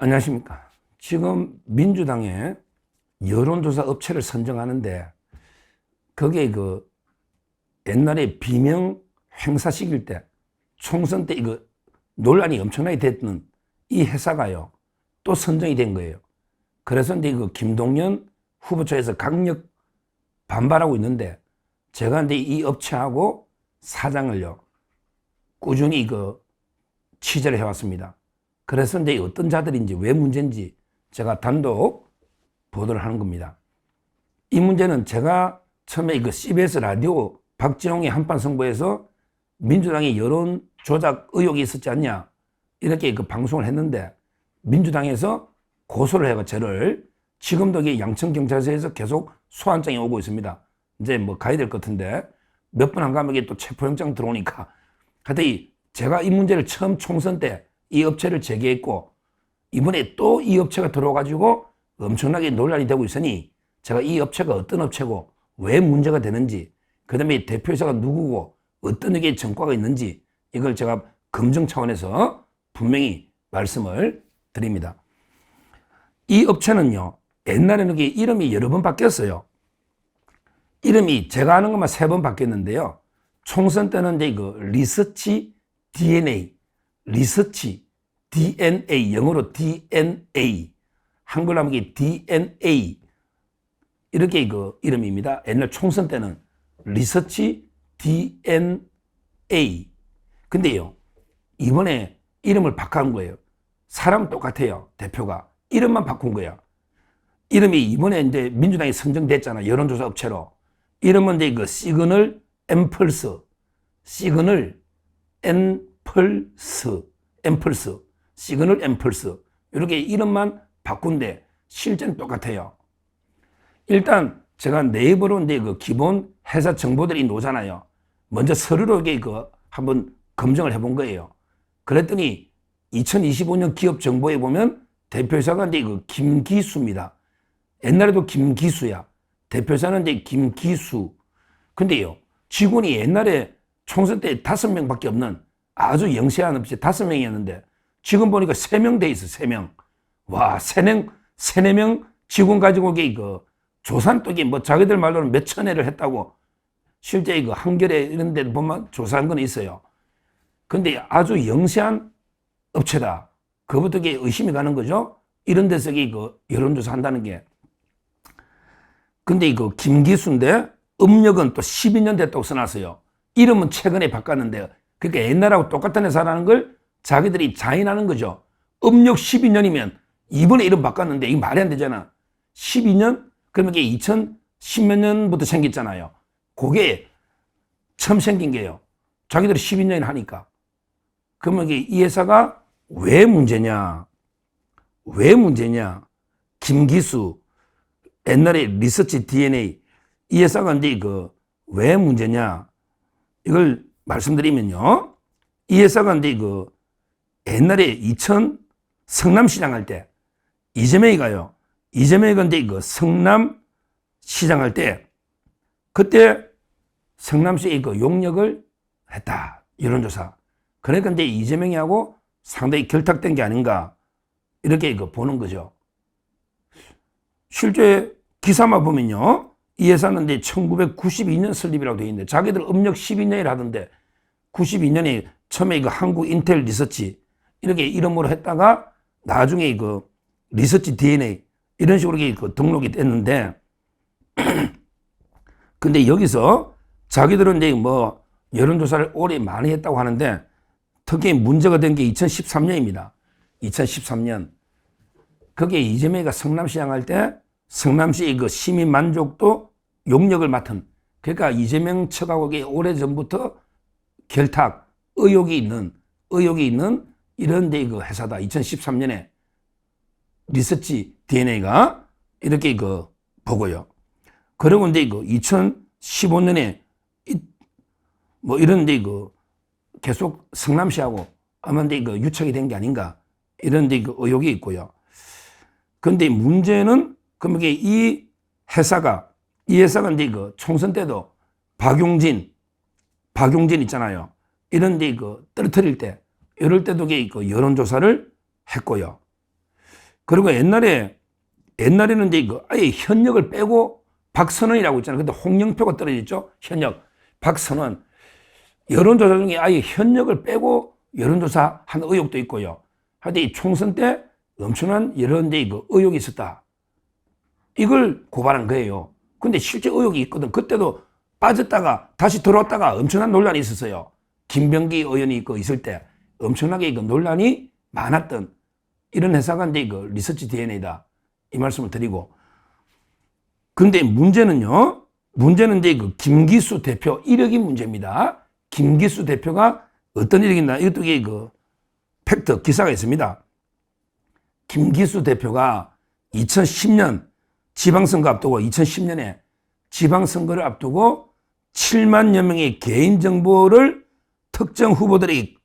안녕하십니까. 지금 민주당에 여론조사 업체를 선정하는데 거기에 옛날에 비명 행사식일 때 총선 때 이거 논란이 엄청나게 됐던 이 회사가요 또 선정이 된 거예요. 그래서 이제 김동연 후보처에서 강력 반발하고 있는데 제가 이제 이 업체하고 사장을요 꾸준히 취재를 해왔습니다. 그래서 이제 어떤 자들인지 왜 문제인지 제가 단독 보도를 하는 겁니다. 이 문제는 제가 처음에 CBS 라디오 박지홍의 한판 선거에서 민주당이 여론 조작 의혹이 있었지 않냐 이렇게 방송을 했는데 민주당에서 고소를 해가 저를 지금도 양천경찰서에서 계속 소환장이 오고 있습니다. 이제 가야 될 것 같은데 몇 번 안 가면 이게 또 체포영장 들어오니까 하여튼 제가 이 문제를 처음 총선 때 이 업체를 제기했고 이번에 또 이 업체가 들어와가지고 엄청나게 논란이 되고 있으니 제가 이 업체가 어떤 업체고 왜 문제가 되는지 그 다음에 대표이사가 누구고 어떤 게 전과가 있는지 이걸 제가 검증 차원에서 분명히 말씀을 드립니다. 이 업체는요 옛날에는 이름이 여러 번 바뀌었어요. 이름이 제가 아는 것만 3번 바뀌었는데요. 총선 때는 이제 리서치 DNA, 리서치 DNA, 영어로 DNA, 한글로 하면 DNA 이렇게 이름입니다. 옛날 총선 때는 리서치 DNA. 근데요 이번에 이름을 바꾼 거예요. 사람은 똑같아요. 대표가 이름만 바꾼 거야. 이름이 이번에 이제 민주당이 선정됐잖아. 여론조사 업체로. 이름은 이제 시그널 앰펄스, 시그널 앰펄스, 시그널 앰펄스. 이렇게 이름만 바꾼데 실제는 똑같아요. 일단 제가 네이버로 이제 기본 회사 정보들이 나오잖아요. 먼저 서류로 한번 검증을 해본 거예요. 그랬더니 2025년 기업 정보에 보면 대표이사가 이제 김기수입니다. 옛날에도 김기수야. 대표이사는 이제 김기수. 근데요, 직원이 옛날에 총선 때 5명밖에 없는 아주 영세한 업체 5명이었는데 지금 보니까 3명 돼 있어, 3명. 와, 4명 직원 가지고 조사는 또 자기들 말로는 몇천 회를 했다고 실제 한겨레 이런 데 보면 조사한 건 있어요. 근데 아주 영세한 업체다. 그것부터 의심이 가는 거죠. 이런 데서 여론조사 한다는 게. 근데 김기수인데 음력은 또 12년 됐다고 써놨어요. 이름은 최근에 바꿨는데 그러니까 옛날하고 똑같은 회사라는 걸 자기들이 자인하는 거죠. 음력 12년이면 이번에 이름 바꿨는데 이게 말이 안 되잖아. 12년? 그러면 이게 2010몇 년부터 생겼잖아요. 그게 처음 생긴 게요. 자기들이 12년을 하니까. 그러면 이 회사가 왜 문제냐? 왜 문제냐? 김기수, 옛날에 리서치 DNA, 이 회사가 이제 왜 문제냐? 이걸 말씀드리면요. 이 회사가 이제 옛날에 성남시장 할 때, 이재명이 가요. 이재명이가 이제 성남시장 할 때, 그때 성남시에 용역을 했다. 여론조사. 그러니까 이제 이재명이하고 상당히 결탁된 게 아닌가. 이렇게 보는 거죠. 실제 기사만 보면요. 이 회사는 이제 1992년 설립이라고 되어 있는데 자기들 음력 12년이라 하던데 92년에 처음에 한국 인텔 리서치 이렇게 이름으로 했다가 나중에 리서치 DNA 이런 식으로 등록이 됐는데 근데 여기서 자기들은 이제 여론조사를 오래 많이 했다고 하는데 특히 문제가 된 게 2013년입니다. 2013년. 거기에 이재명이가 성남시장 할 때 성남시 시민 만족도 용역을 맡은 그러니까 이재명 측하고 오래전부터 결탁, 의혹이 있는 이런 데 회사다. 2013년에 리서치 DNA가 이렇게 보고요. 그리고 이제 2015년에 이런 데 계속 성남시하고 아마 이제 유착이 된 게 아닌가 이런 데 의혹이 있고요. 그런데 문제는 그럼 이 회사가 이제 총선 때도 박용진 있잖아요. 이런 데 떨어뜨릴 때 이럴 때도 여론조사를 했고요. 그리고 옛날에는 이제 아예 현역을 빼고 박선원이라고 있잖아요. 근데 홍영표가 떨어졌죠. 현역. 박선원. 여론조사 중에 아예 현역을 빼고 여론조사 한 의혹도 있고요. 하여튼 이 총선 때 엄청난 여러 이제 그 의혹이 있었다. 이걸 고발한 거예요. 근데 실제 의혹이 있거든. 그때도 빠졌다가 다시 들어왔다가 엄청난 논란이 있었어요. 김병기 의원이 있을 때 엄청나게 논란이 많았던 이런 회사가 이제 리서치 DNA다. 이 말씀을 드리고. 근데 문제는요. 문제는 이제 김기수 대표 이력이 문제입니다. 김기수 대표가 어떤 이력이 있나. 이것도 팩트 기사가 있습니다. 김기수 대표가 2010년 지방선거 앞두고 2010년에 지방선거를 앞두고 7만여 명의 개인정보를 특정 후보들이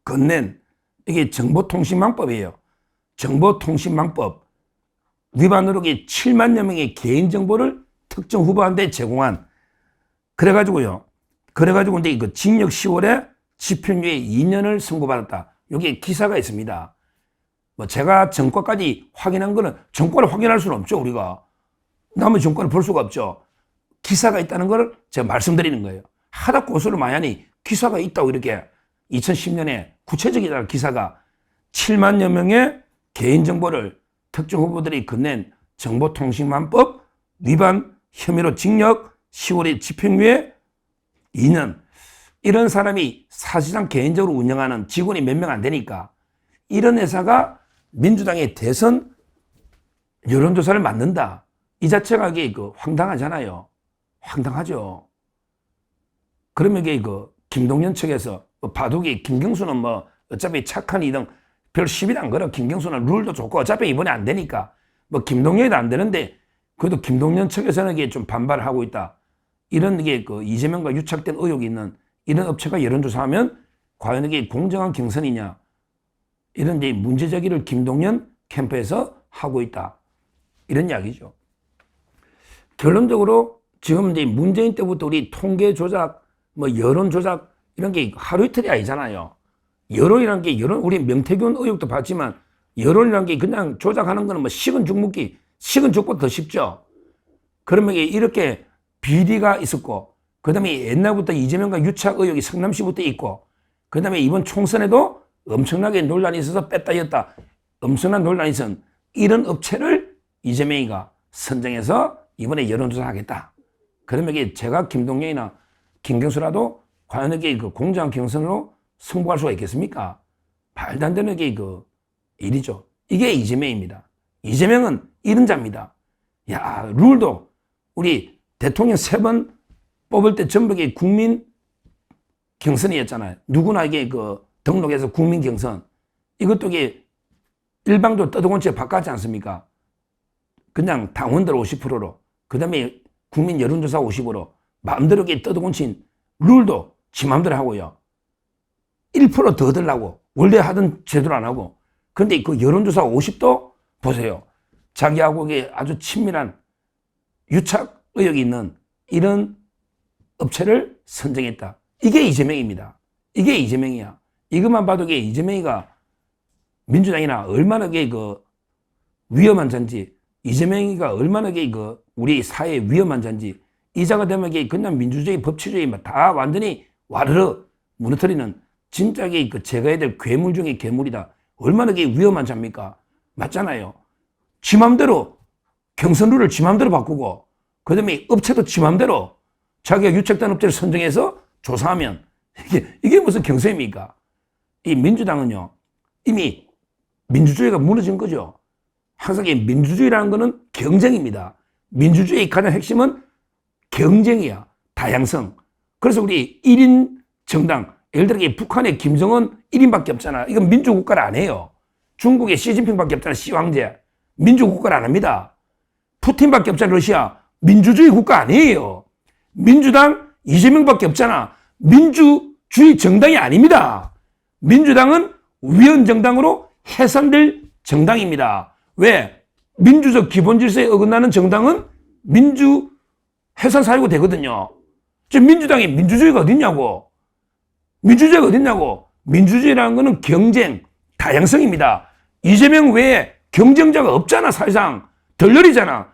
건넨 이게 정보통신망법이에요. 정보통신망법 위반으로 7만여 명의 개인정보를 특정 후보한테 제공한 그래가지고요. 그래가지고 이제 징역 10월에 집행유예 2년을 선고받았다. 여기에 기사가 있습니다. 뭐 제가 정과까지 확인한 거는 정과를 확인할 수는 없죠. 우리가 남의 정과를 볼 수가 없죠. 기사가 있다는 걸 제가 말씀드리는 거예요. 하다 고소를 많이 하니 기사가 있다고 이렇게 2010년에 구체적이다 기사가 7만여 명의 개인정보를 특정 후보들이 건넨 정보통신망법 위반 혐의로 징역 10월에 집행유예 2년. 이런 사람이 사실상 개인적으로 운영하는 직원이 몇 명 안 되니까 이런 회사가 민주당의 대선 여론조사를 맡는다. 이 자체가 이게 황당하잖아요. 황당하죠. 그러면 이게 김동연 측에서 바둑이 김경수는 뭐 어차피 착한 2등 별 시비도 안 걸어. 김경수는 룰도 좋고 어차피 이번에 안 되니까 뭐 김동연이도 안 되는데 그래도 김동연 측에서는 이게 좀 반발을 하고 있다. 이런 게 이재명과 유착된 의혹이 있는 이런 업체가 여론조사하면 과연 이게 공정한 경선이냐. 이런 이제 문제 제기를 김동연 캠프에서 하고 있다. 이런 이야기죠. 결론적으로 지금 이제 문재인 때부터 우리 통계 조작, 뭐 여론 조작 이런 게 하루 이틀이 아니잖아요. 여론이란 게 우리 명태균 의혹도 봤지만 여론이란 게 그냥 조작하는 거는 뭐 식은 죽 묻기, 식은 죽보다 더 쉽죠. 그러면 이렇게 비리가 있었고, 그 다음에 옛날부터 이재명과 유착 의혹이 성남시부터 있고, 그 다음에 이번 총선에도 엄청나게 논란이 있어서 뺐다 였다. 엄청난 논란이 있은 이런 업체를 이재명이가 선정해서 이번에 여론조사 하겠다. 그러면 이게 제가 김동연이나 김경수라도 과연 이게 공정한 경선으로 승부할 수가 있겠습니까? 말도 안 되는 게 일이죠. 이게 이재명입니다. 이재명은 이런 자입니다. 야, 룰도 우리 대통령 3번 뽑을 때 전부 국민 경선이었잖아요. 누구나 이게 등록해서 국민 경선. 이것도 이게 일방적으로 떠도곤 채 바꿨지 않습니까? 그냥 당원들 50%로. 그 다음에 국민 여론조사 50%로. 마음대로 이게 떠도곤 친 룰도 지 마음대로 하고요. 1%더 들라고. 원래 하던 제대로 안 하고. 그런데 여론조사 50도 보세요. 자기하고 이게 아주 친밀한 유착 의혹이 있는 이런 업체를 선정했다. 이게 이재명입니다. 이게 이재명이야. 이것만 봐도 이게 이재명이가 민주당이나 얼마나 위험한 자인지, 이재명이가 얼마나 우리 사회에 위험한 자인지, 이자가 되면 그냥 민주주의, 법치주의 다 완전히 와르르 무너뜨리는 진짜 제거해야 될 괴물 중에 괴물이다. 얼마나 위험한 자입니까? 맞잖아요. 지 맘대로 경선 룰을 지 맘대로 바꾸고, 그 다음에 업체도 지 맘대로 자기가 유착된 업체를 선정해서 조사하면 이게 무슨 경선입니까? 이 민주당은요, 이미 민주주의가 무너진 거죠. 항상 이 민주주의라는 거는 경쟁입니다. 민주주의의 가장 핵심은 경쟁이야. 다양성. 그래서 우리 1인 정당, 예를 들어 북한의 김정은 1인밖에 없잖아. 이건 민주국가를 안 해요. 중국의 시진핑밖에 없잖아. 시황제. 민주국가를 안 합니다. 푸틴밖에 없잖아. 러시아. 민주주의 국가 아니에요. 민주당 이재명밖에 없잖아. 민주주의 정당이 아닙니다. 민주당은 위헌정당으로 해산될 정당입니다. 왜? 민주적 기본질서에 어긋나는 정당은 민주 해산 사유가 되거든요. 지금 민주당에 민주주의가 어딨냐고. 민주주의가 어딨냐고. 민주주의라는 거는 경쟁, 다양성입니다. 이재명 외에 경쟁자가 없잖아. 사실상 덜러리잖아.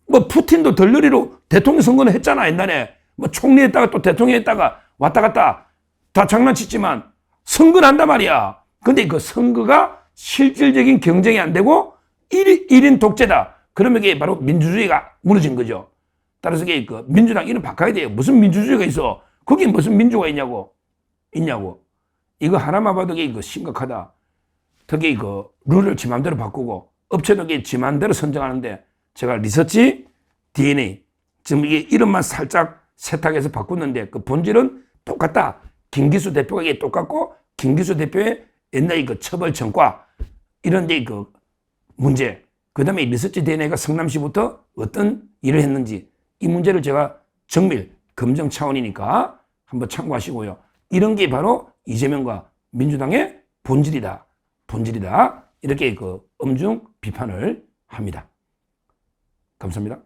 뭐 푸틴도 덜러리로 대통령 선거는 했잖아. 옛날에 뭐 총리 했다가 또 대통령 했다가 왔다 갔다 다 장난치지만 선거를 한단 말이야. 근데 그 선거가 실질적인 경쟁이 안 되고 1인 독재다. 그러면 이게 바로 민주주의가 무너진 거죠. 따라서 이게 그 민주당 이름 바꿔야 돼요. 무슨 민주주의가 있어? 거기 무슨 민주가 있냐고. 이거 하나만 봐도 이게 심각하다. 특히 그 룰을 지 맘대로 바꾸고 업체도 이게 지 맘대로 선정하는데 제가 리서치 DNA 지금 이게 이름만 살짝 세탁해서 바꿨는데 그 본질은 똑같다. 김기수 대표가 이게 똑같고 김기수 대표의 옛날 그 처벌 전과 이런 데 그 문제 그 다음에 리서치 DNA가 성남시부터 어떤 일을 했는지 이 문제를 제가 정밀 검증 차원이니까 한번 참고하시고요. 이런 게 바로 이재명과 민주당의 본질이다. 이렇게 그 엄중 비판을 합니다. 감사합니다.